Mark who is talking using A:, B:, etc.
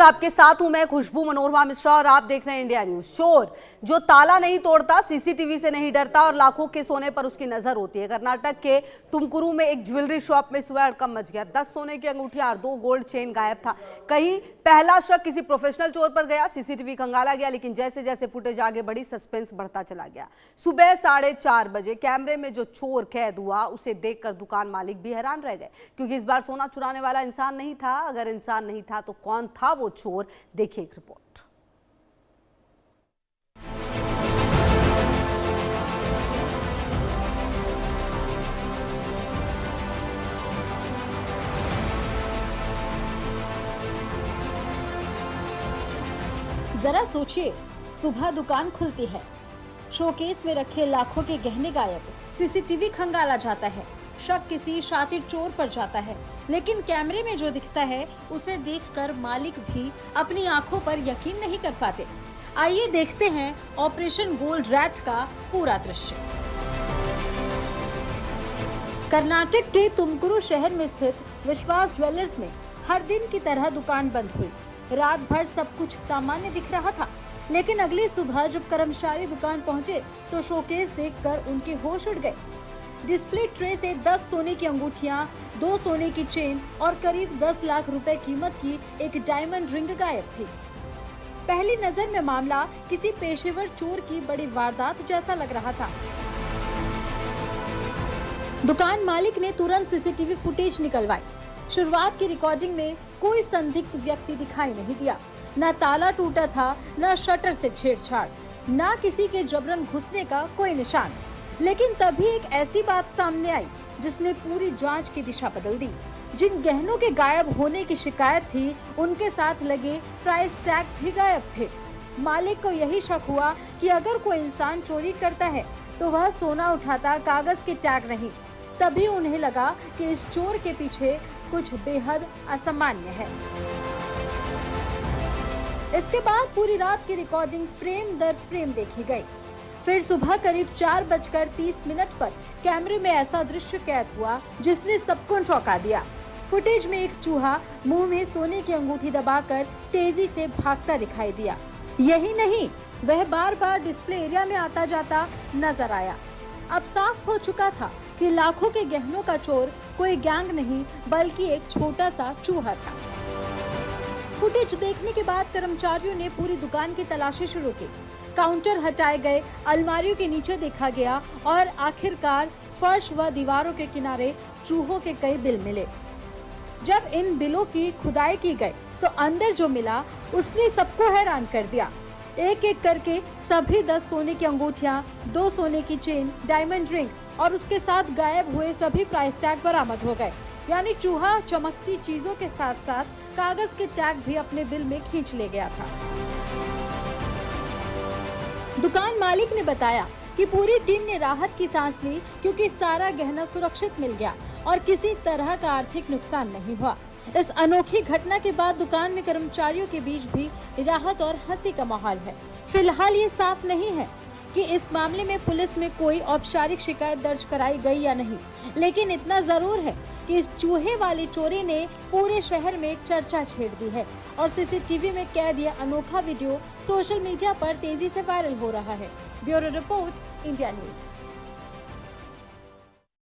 A: आपके साथ हूं मैं खुशबू मनोरमा मिश्रा और आप देख रहे हैं इंडिया न्यूज। चोर जो ताला नहीं तोड़ता, सीसीटीवी से नहीं डरता और लाखों के सोने पर उसकी नजर होती है। कर्नाटक के तुमकुरू में एक ज्वेलरी शॉप में सुबह हड़कंप मच गया। 10 सोने की अंगूठियां और 2 गोल्ड चेन गायब था। कहीं पहला शक किसी प्रोफेशनल चोर पर गया। सीसीटीवी खंगाला गया, लेकिन जैसे जैसे फुटेज आगे बढ़ी सस्पेंस बढ़ता चला गया। सुबह 4:30 बजे कैमरे में जो चोर कैद हुआ उसे देखकर दुकान मालिक भी हैरान रह गए, क्योंकि इस बार सोना चुराने वाला इंसान नहीं था। अगर इंसान नहीं था तो कौन था वो चोर? देखिए एक रिपोर्ट।
B: जरा सोचिए, सुबह दुकान खुलती है, शोकेस में रखे लाखों के गहने गायब, सीसीटीवी खंगाला जाता है, शक किसी शातिर चोर पर जाता है, लेकिन कैमरे में जो दिखता है उसे देखकर मालिक भी अपनी आंखों पर यकीन नहीं कर पाते। आइए देखते हैं ऑपरेशन गोल्ड रैट का पूरा दृश्य। कर्नाटक के तुमकुरू शहर में स्थित विश्वास ज्वेलर्स में हर दिन की तरह दुकान बंद हुई। रात भर सब कुछ सामान्य दिख रहा था, लेकिन अगली सुबह जब कर्मचारी दुकान पहुंचे तो शोकेस देखकर उनके होश उड़ गए। डिस्प्ले ट्रे से 10 सोने की अंगूठियां, 2 सोने की चेन और करीब 10 लाख रुपए कीमत की एक डायमंड रिंग गायब थी। पहली नजर में मामला किसी पेशेवर चोर की बड़ी वारदात जैसा लग रहा था। दुकान मालिक ने तुरंत सीसीटीवी फुटेज निकलवाई। शुरुआत की रिकॉर्डिंग में कोई संदिग्ध व्यक्ति दिखाई नहीं दिया। न ताला टूटा था, न शटर से छेड़छाड़, न किसी के जबरन घुसने का कोई निशान। लेकिन तभी एक ऐसी बात सामने आई जिसने पूरी जांच की दिशा बदल दी। जिन गहनों के गायब होने की शिकायत थी, उनके साथ लगे प्राइस टैग भी गायब थे। मालिक को यही शक हुआ कि अगर कोई इंसान चोरी करता है तो वह सोना उठाता, कागज के टैग नहीं। तभी उन्हें लगा कि इस चोर के पीछे कुछ बेहद असामान्य है। इसके बाद पूरी रात की रिकॉर्डिंग फ्रेम दर फ्रेम देखी गई। फिर सुबह करीब 4:30 पर कैमरे में ऐसा दृश्य कैद हुआ जिसने सबको चौंका दिया। फुटेज में एक चूहा मुंह में सोने की अंगूठी दबाकर तेजी से भागता दिखाई दिया। यही नहीं, वह बार बार डिस्प्ले एरिया में आता जाता नजर आया। अब साफ हो चुका था कि लाखों के गहनों का चोर कोई गैंग नहीं बल्कि एक छोटा सा चूहा था। फुटेज देखने के बाद कर्मचारियों ने पूरी दुकान की तलाशी शुरू की। काउंटर हटाए गए, अलमारियों के नीचे देखा गया और आखिरकार फर्श व दीवारों के किनारे चूहों के कई बिल मिले। जब इन बिलों की खुदाई की गई तो अंदर जो मिला उसने सबको हैरान कर दिया। एक एक करके सभी 10 सोने की अंगूठियां, 2 सोने की चेन, डायमंड रिंग और उसके साथ गायब हुए सभी प्राइस टैग बरामद हो गए। यानी चूहा चमकती चीजों के साथ साथ कागज के टैग भी अपने बिल में खींच ले गया था। दुकान मालिक ने बताया कि पूरी टीम ने राहत की सांस ली, क्योंकि सारा गहना सुरक्षित मिल गया और किसी तरह का आर्थिक नुकसान नहीं हुआ। इस अनोखी घटना के बाद दुकान में कर्मचारियों के बीच भी राहत और हंसी का माहौल है। फिलहाल ये साफ नहीं है कि इस मामले में पुलिस में कोई औपचारिक शिकायत दर्ज कराई गई या नहीं, लेकिन इतना जरूर है कि इस चूहे वाली चोरी ने पूरे शहर में चर्चा छेड़ दी है और सीसीटीवी में कैद यह अनोखा वीडियो सोशल मीडिया पर तेजी से वायरल हो रहा है। Bureau report, India news.